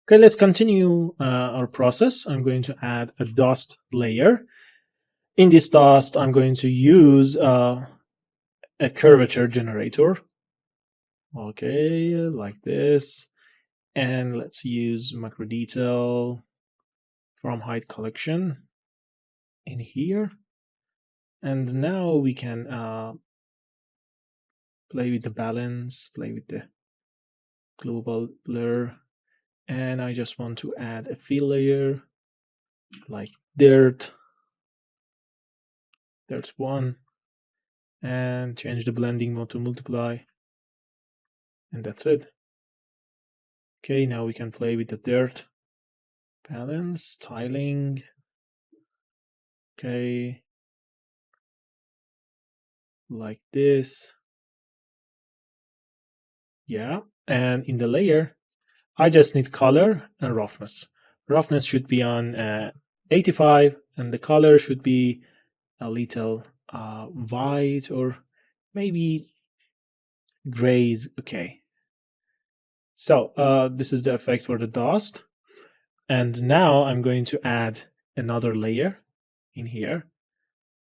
Okay, let's continue our process. I'm going to add a dust layer. In this dust, I'm going to use a curvature generator. Okay, like this. And let's use macro detail from height collection in here. And now we can play with the balance, play with the global blur. And I just want to add a fill layer like dirt 1, and change the blending mode to multiply. And that's it. Okay, now we can play with the dirt. Balance, styling. Okay. Like this. Yeah. And in the layer, I just need color and roughness. Roughness should be on 85, and the color should be a little white or maybe gray is okay. So this is the effect for the dust. And now I'm going to add another layer in here,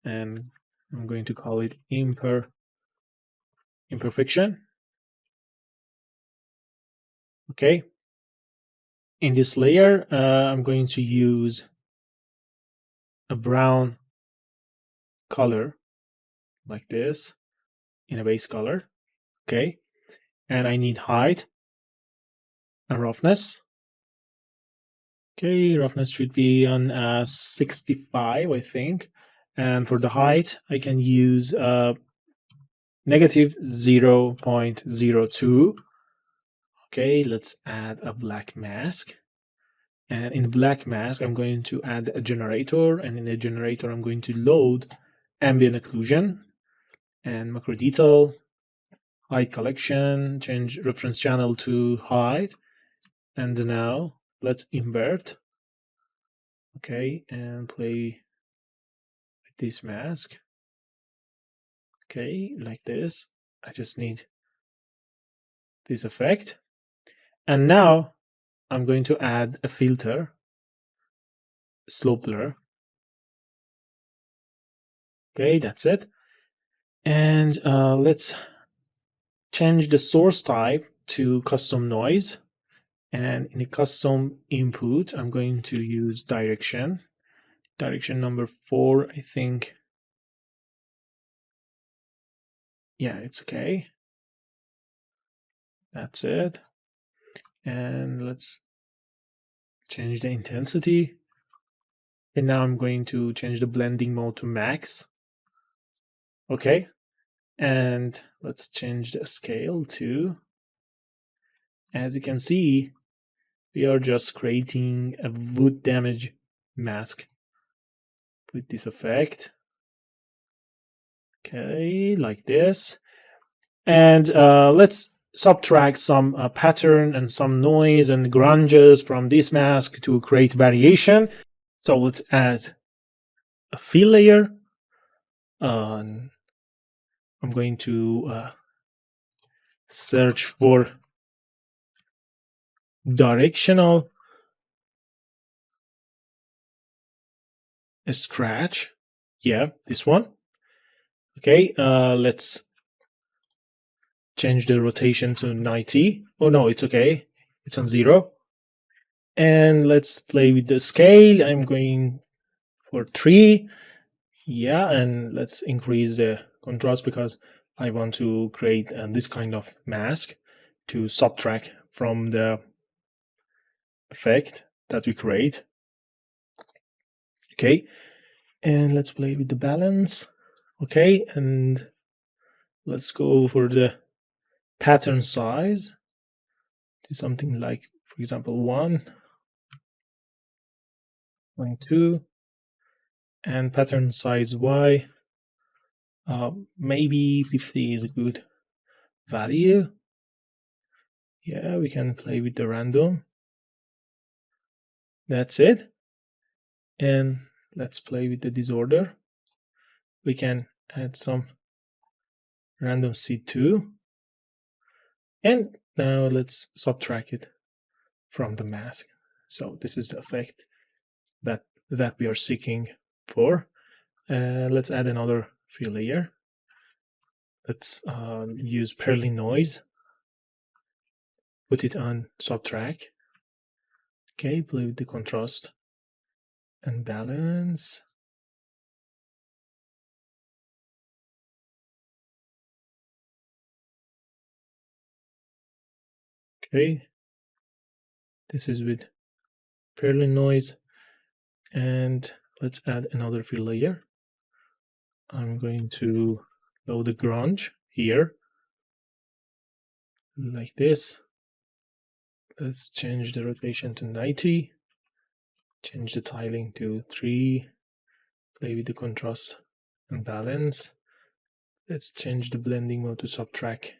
and I'm going to call it imperfection. Okay. In this layer, I'm going to use a brown color like this in a base color. Okay. And I need height and roughness. Okay, roughness should be on 65, I think. And for the height, I can use negative 0.02. Okay, let's add a black mask. And in the black mask, I'm going to add a generator. And in the generator, I'm going to load ambient occlusion and macro detail, height collection, change reference channel to height. And now let's invert. Okay, and play with this mask. Okay, like this. I just need this effect. And now I'm going to add a filter, slope blur. Okay, that's it. And let's change the source type to custom noise. And in the custom input, I'm going to use direction number 4, I think. Yeah, it's okay. That's it. And let's change the intensity. And now I'm going to change the blending mode to max. Okay. And let's change the scale to, as you can see, we are just creating a wood damage mask with this effect. Okay, like this. And let's subtract some pattern and some noise and grunges from this mask to create variation. So let's add a fill layer. I'm going to search for directional scratch. Yeah, this one. Okay, let's change the rotation to 90. Oh no, it's okay. It's on 0. And let's play with the scale. I'm going for 3. Yeah, and let's increase the contrast because I want to create this kind of mask to subtract from the effect that we create. Okay, and let's play with the balance. Okay, and let's go for the pattern size to something like, for example, 1.2, and pattern size Y. Maybe 50 is a good value. Yeah, we can play with the random. That's it. And let's play with the disorder. We can add some random seed too. And now let's subtract it from the mask. So this is the effect that we are seeking for. Let's add another fill layer. Let's use Perlin noise. Put it on subtract. Okay, play with the contrast and balance. Okay, this is with Perlin noise, and let's add another fill layer. I'm going to load the grunge here, like this. Let's change the rotation to 90, change the tiling to 3, play with the contrast and balance. Let's change the blending mode to subtract.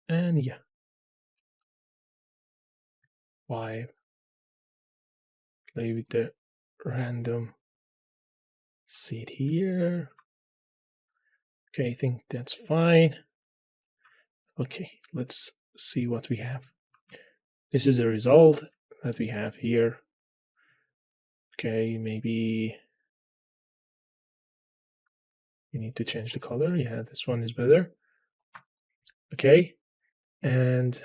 And yeah, 5. Play with the random seed here. Okay, I think that's fine. Okay, let's see what we have. This is the result that we have here. Okay, maybe we need to change the color. Yeah, this one is better. Okay, and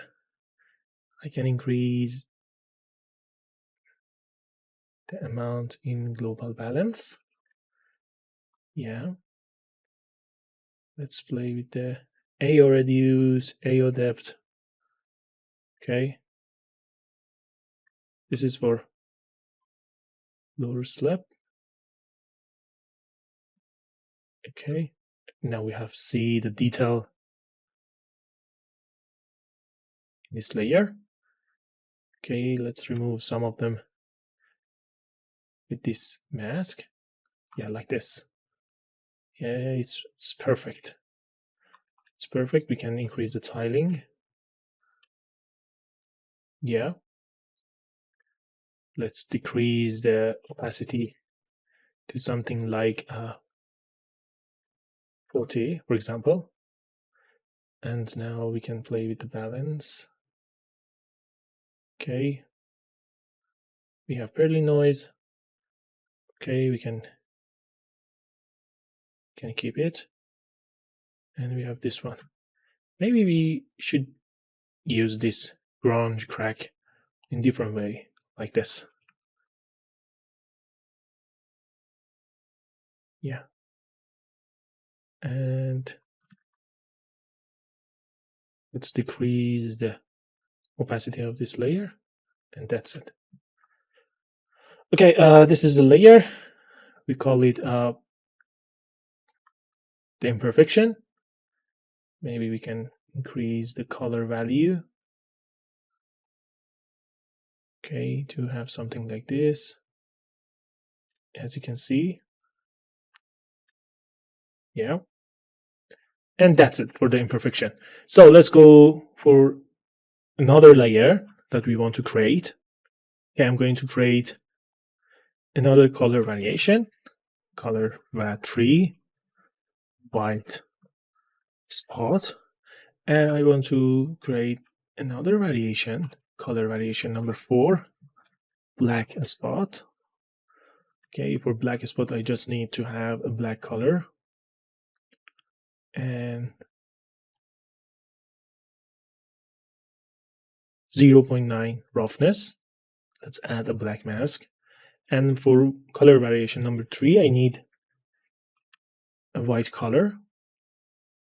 I can increase the amount in global balance. Yeah, let's play with the AO reduce, AO depth. Okay, this is for lower slab. Okay, now we have see the detail in this layer. Okay, let's remove some of them with this mask. Yeah, like this. Yeah, it's perfect. It's perfect. We can increase the tiling. Yeah. Let's decrease the opacity to something like 40, for example. And now we can play with the balance. Okay. We have Perlin noise. Okay, we can keep it. And we have this one. Maybe we should use this grunge crack in different way, like this. Yeah. And let's decrease the opacity of this layer, and that's it. Okay, this is the layer. We call it the imperfection. Maybe we can increase the color value. Okay, to have something like this. As you can see. Yeah. And that's it for the imperfection. So let's go for another layer that we want to create. Okay, I'm going to create another color variation. Color va3 white spot. And I want to create another variation, color variation number 4, black spot. Okay, for black spot, I just need to have a black color. And 0.9 roughness. Let's add a black mask. And for color variation number 3, I need a white color,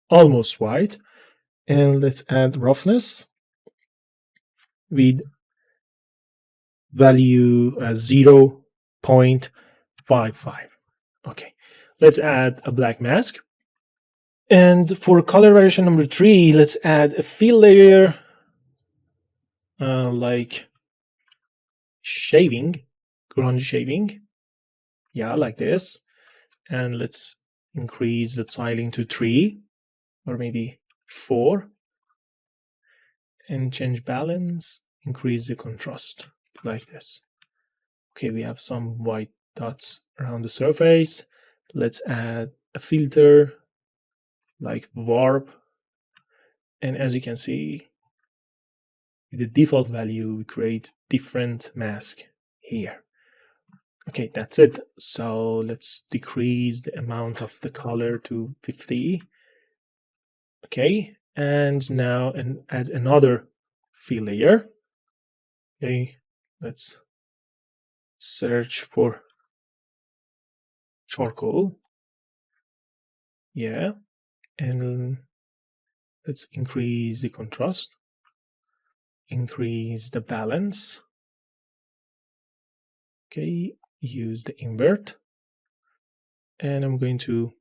almost white. And let's add roughness with value 0.55. Okay, let's add a black mask. And for color variation number 3, let's add a fill layer like shaving, grunge shaving. Yeah, like this. And let's increase the tiling to 3 or maybe 4. And change balance, increase the contrast like this. Okay, we have some white dots around the surface. Let's add a filter like warp. And as you can see, with the default value, we create different mask here. Okay, that's it. So let's decrease the amount of the color to 50. Okay, and now add another fill layer. Okay, let's search for charcoal. Yeah, and let's increase the contrast, increase the balance. Okay, use the invert, and I'm going to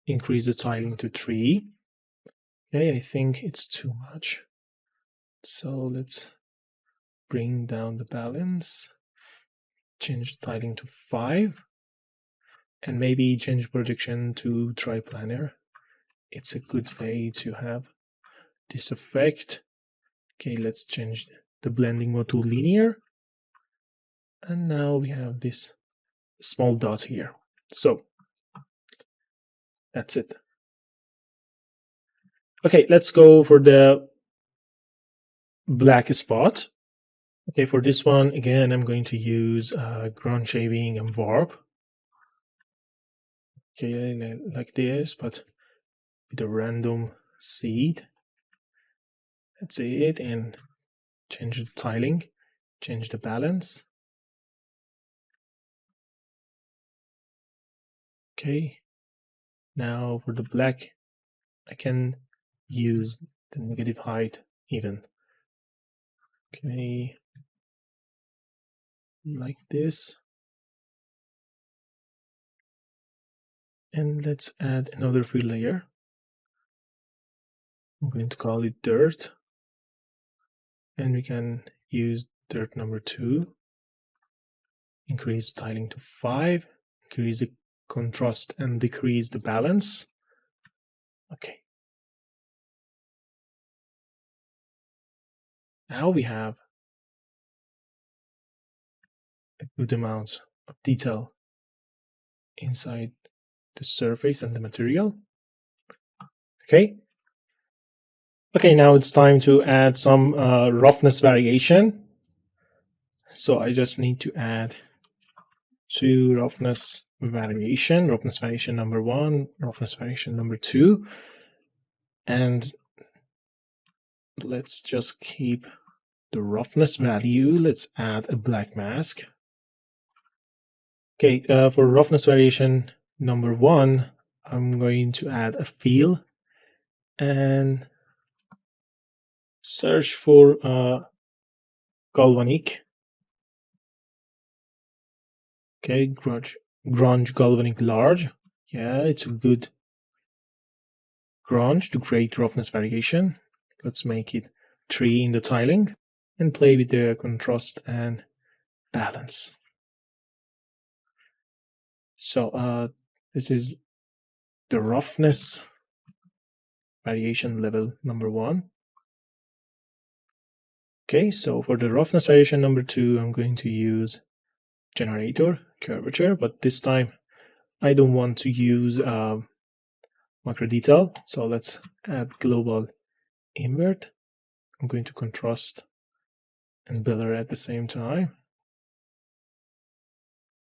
increase the tiling to 3. Okay, I think it's too much. So let's bring down the balance, change the tiling to 5, and maybe change projection to triplanar. It's a good way to have this effect. Okay, let's change the blending mode to linear. And now we have this small dot here. So that's it. Okay, let's go for the black spot. Okay, for this one, again, I'm going to use ground shading and warp. Okay, like this, but with a random seed. That's it, and change the tiling, change the balance. Okay, now for the black, I can use the negative height even. Okay, like this. And let's add another fill layer. I'm going to call it dirt. And we can use dirt number 2. Increase tiling to 5. Increase the contrast and decrease the balance. Okay. Now we have a good amount of detail inside the surface and the material. Okay. Okay, now it's time to add some roughness variation. So I just need to add 2 roughness variation number 1, roughness variation number 2. And let's just keep the roughness value. Let's add a black mask. Okay, for roughness variation number 1, I'm going to add a fill and search for galvanic. Okay, grunge galvanic large. Yeah, it's a good grunge to create roughness variation. Let's make it 3 in the tiling and play with the contrast and balance. So this is the roughness variation level number 1. Okay, so for the roughness variation number 2, I'm going to use generator curvature, but this time I don't want to use macro detail. So let's add global invert. I'm going to contrast and blur at the same time.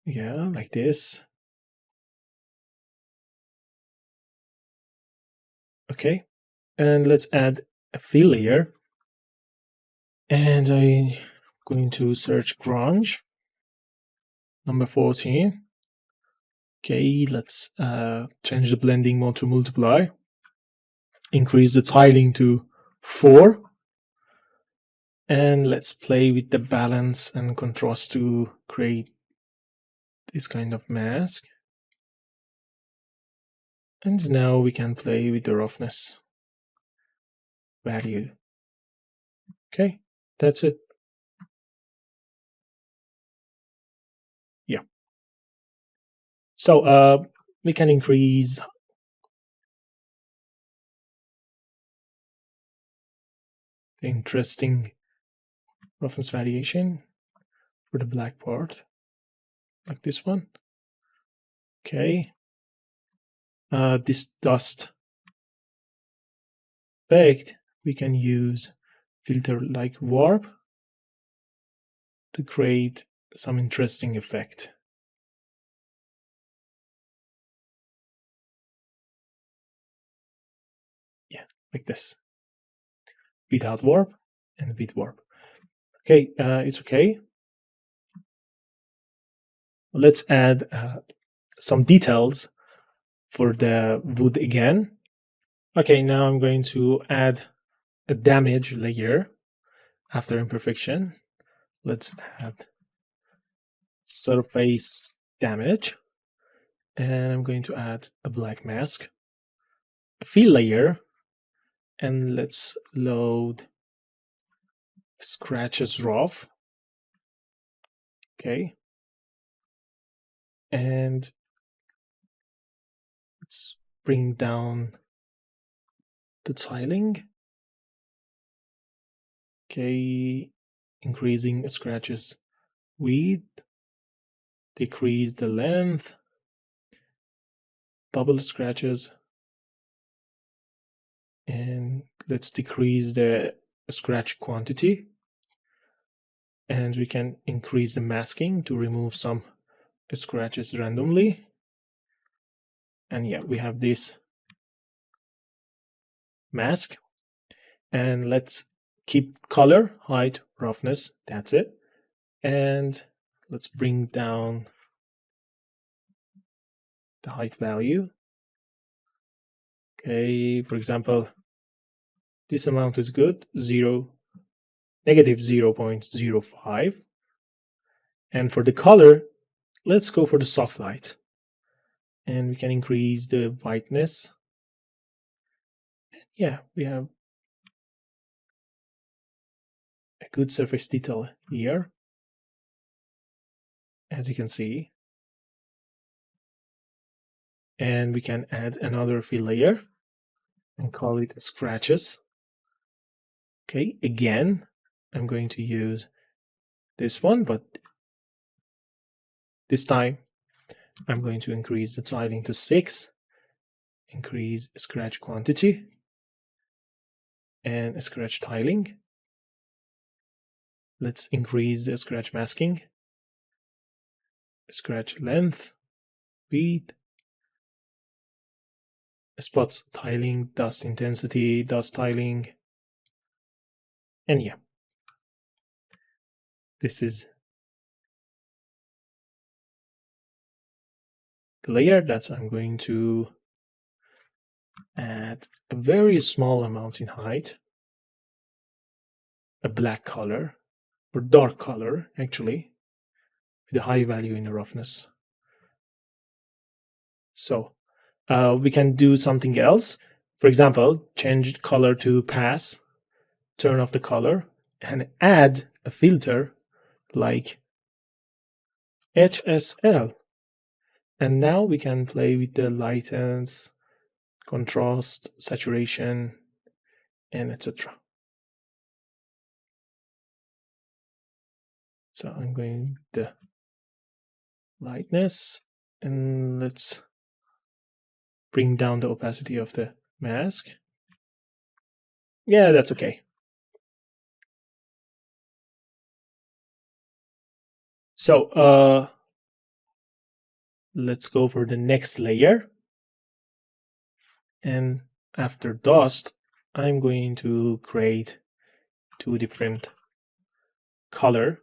Yeah, like this. Okay, and let's add a fill layer. And I'm going to search grunge number 14. Okay, let's change the blending mode to multiply. Increase the tiling to 4. And let's play with the balance and contrast to create this kind of mask. And now we can play with the roughness value. Okay, that's it. Yeah. So we can increase the interesting roughness variation for the black part, like this one. Okay. This dust effect we can use filter like warp to create some interesting effect. Yeah, like this. Without warp and with warp. Okay, it's okay. Let's add some details for the wood again. Okay, now I'm going to add a damage layer after imperfection. Let's add surface damage. And I'm going to add a black mask, a fill layer, and let's load scratches rough. Okay. And let's bring down the tiling. Okay. Increasing scratches width, decrease the length, double scratches, and let's decrease the scratch quantity. And we can increase the masking to remove some scratches randomly. And yeah, we have this mask. And let's keep color, height, roughness. That's it. And let's bring down the height value. Okay, for example, this amount is good, negative 0.05. And for the color, let's go for the soft light. And we can increase the whiteness. Yeah, we have a good surface detail here, as you can see. And we can add another fill layer and call it scratches. Okay, again, I'm going to use this one, but this time I'm going to increase the tiling to 6, increase scratch quantity, and scratch tiling. Let's increase the scratch masking, scratch length, width, spots tiling, dust intensity, dust tiling, and yeah, this is the layer that I'm going to add a very small amount in height, a black color, or dark color actually, with a high value in the roughness. So we can do something else. For example, change color to pass, turn off the color, and add a filter like HSL. And now we can play with the lightness, contrast, saturation, and etc. So I'm going the lightness, and let's bring down the opacity of the mask. Yeah, that's okay. So let's go for the next layer. And after dust, I'm going to create 2 different color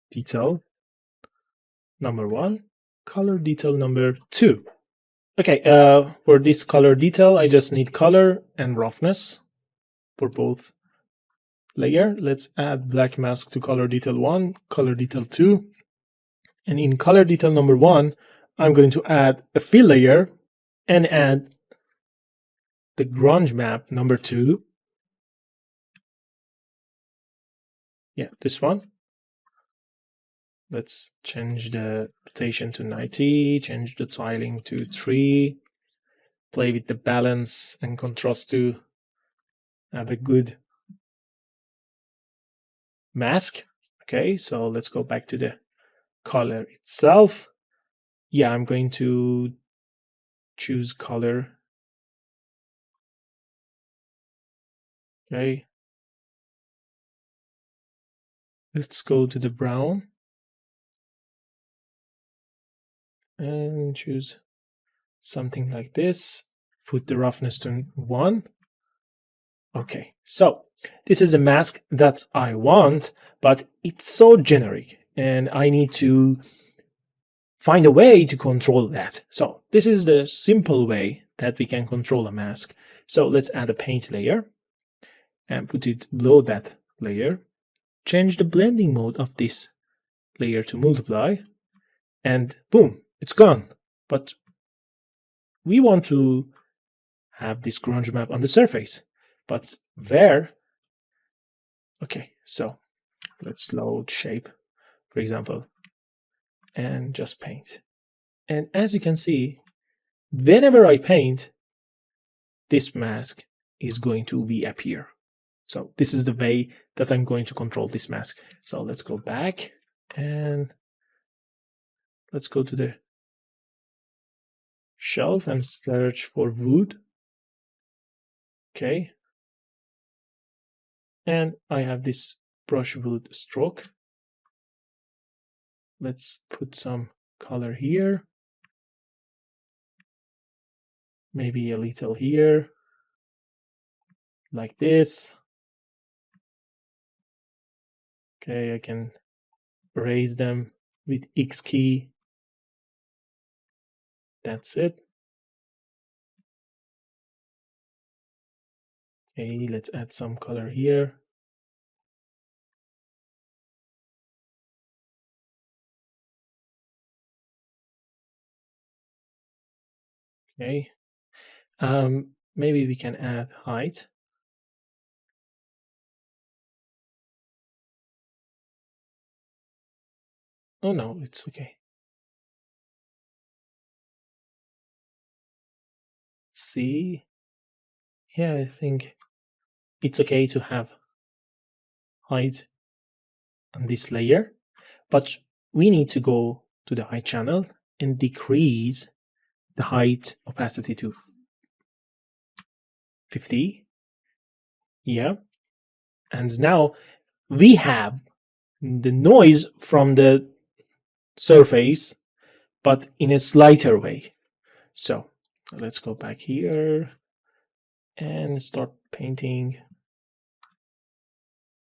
detail number 1, color detail number 2. Okay, for this color detail, I just need color and roughness for both layer. Let's add black mask to color detail 1, color detail 2. And in color detail number 1, I'm going to add a fill layer and add the grunge map number 2. Yeah, this one. Let's change the rotation to 90, change the tiling to 3, play with the balance and contrast to have a good mask. Okay, so let's go back to the color itself. Yeah, I'm going to choose color. Okay, Let's go to the brown and choose something like this. Put the roughness to 1. Okay, so this is a mask that I want, but it's so generic and I need to find a way to control that. So this is the simple way that we can control a mask. So let's add a paint layer and put it below that layer. Change the blending mode of this layer to multiply, and boom, it's gone. But we want to have this grunge map on the surface. But where? Okay, so let's load shape, for example, and just paint. And as you can see, whenever I paint, this mask is going to be appear. So this is the way that I'm going to control this mask. So let's go back and let's go to the shelf and search for wood. Okay. And I have this brush wood stroke. Let's put some color here. Maybe a little here. Like this. Okay, I can erase them with X key. That's it. Okay, let's add some color here. Okay. Maybe we can add height. Oh no, it's okay. Let's see. Yeah, I think it's okay to have height on this layer, but we need to go to the height channel and decrease the height opacity to 50. Yeah. And now we have the noise from the surface, but in a slighter way. So let's go back here and start painting.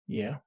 Yeah.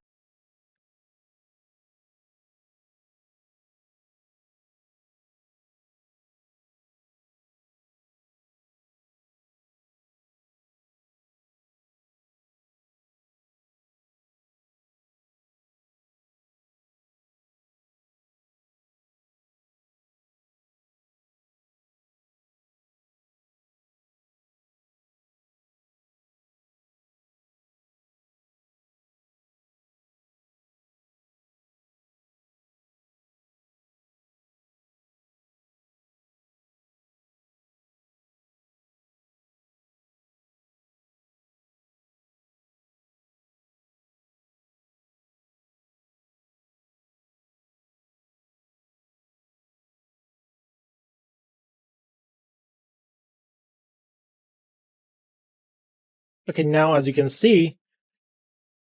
Okay, now as you can see,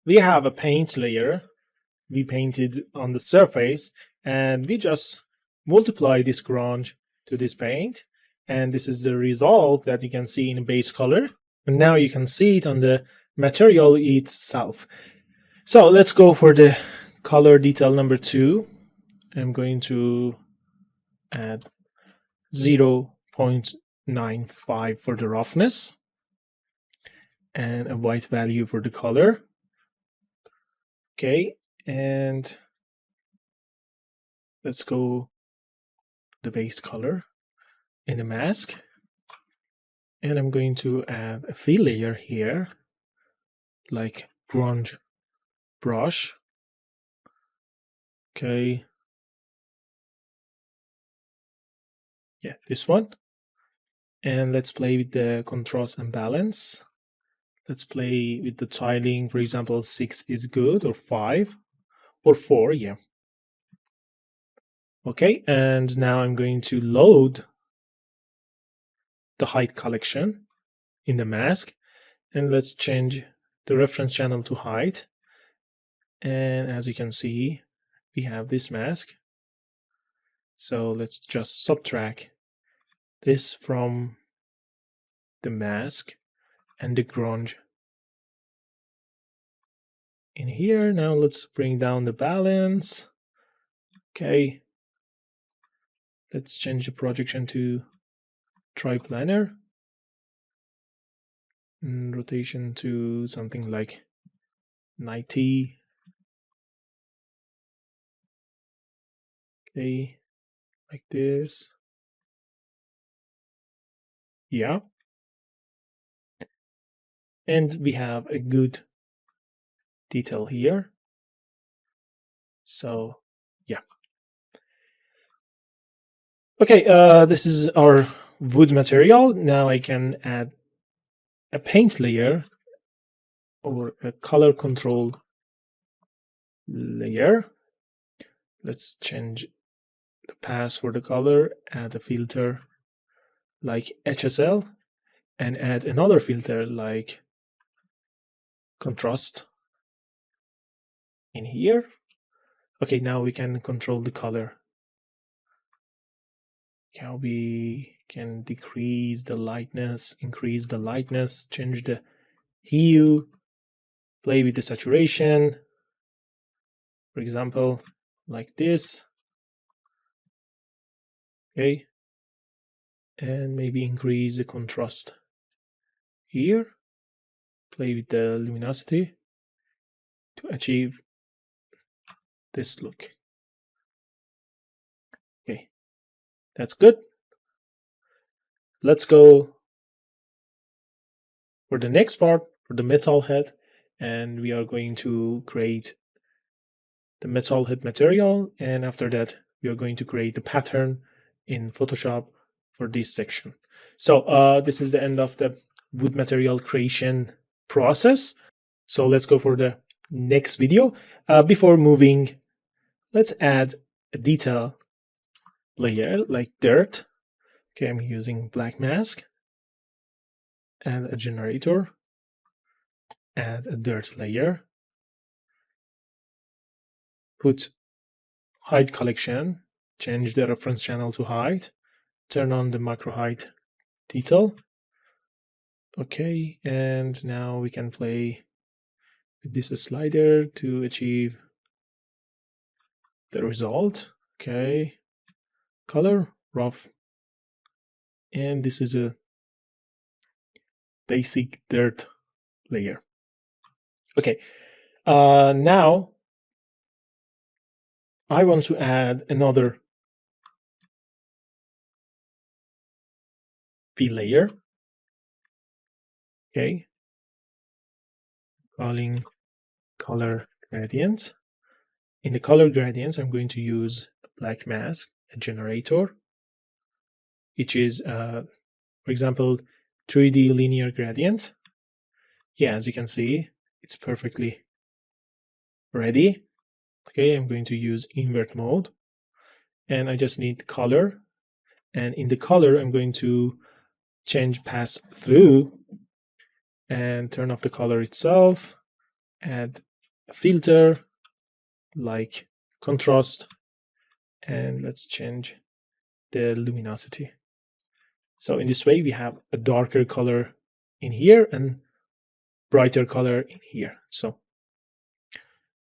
we have a paint layer we painted on the surface, and we just multiply this grunge to this paint, and this is the result that you can see in base color, and now you can see it on the material itself. So let's go for the color detail number 2. I'm going to add 0.95 for the roughness and a white value for the color. Okay, and let's go the base color in the mask, and I'm going to add a fill layer here, like grunge brush. Okay, yeah, this one. And let's play with the contrast and balance. Let's play with the tiling. For example, 6 is good, or 5, or 4. Yeah. Okay, and now I'm going to load the height collection in the mask, and let's change the reference channel to height. And as you can see, we have this mask. So let's just subtract this from the mask and the grunge in here. Now let's bring down the balance. Okay. Let's change the projection to triplanar and rotation to something like 90. Okay, like this. Yeah. And we have a good detail here. So, yeah. Okay, this is our wood material. Now I can add a paint layer or a color control layer. Let's change the path for the color, add a filter like HSL, and add another filter like contrast in here. Okay, now we can control the color. How we can decrease the lightness, increase the lightness, change the hue, play with the saturation, for example, like this. Okay, and maybe increase the contrast here, play with the luminosity to achieve this look. Okay, that's good. Let's go for the next part, for the metal head, and we are going to create the metal head material, and after that we are going to create the pattern in Photoshop for this section. So this is the end of the wood material creation process. So let's go for the next video. Before moving, let's add a detail layer like dirt. Okay, I'm using black mask and a generator. Add a dirt layer. Put height collection. Change the reference channel to height. Turn on the macro height detail. Okay, and now we can play with this slider to achieve the result. Okay, color, rough, and this is a basic dirt layer. Okay, now I want to add another P layer. Okay, calling color gradient. In the color gradients, I'm going to use a black mask, a generator, which is, for example, 3D linear gradient. Yeah, as you can see, it's perfectly ready. Okay, I'm going to use invert mode, and I just need color. And in the color, I'm going to change pass through and turn off the color itself, add a filter like contrast, and let's change the luminosity. So in this way, we have a darker color in here and brighter color in here. So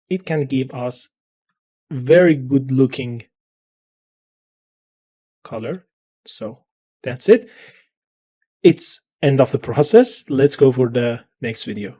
it can give us very good looking color. So that's it. It's end of the process. Let's go for the next video.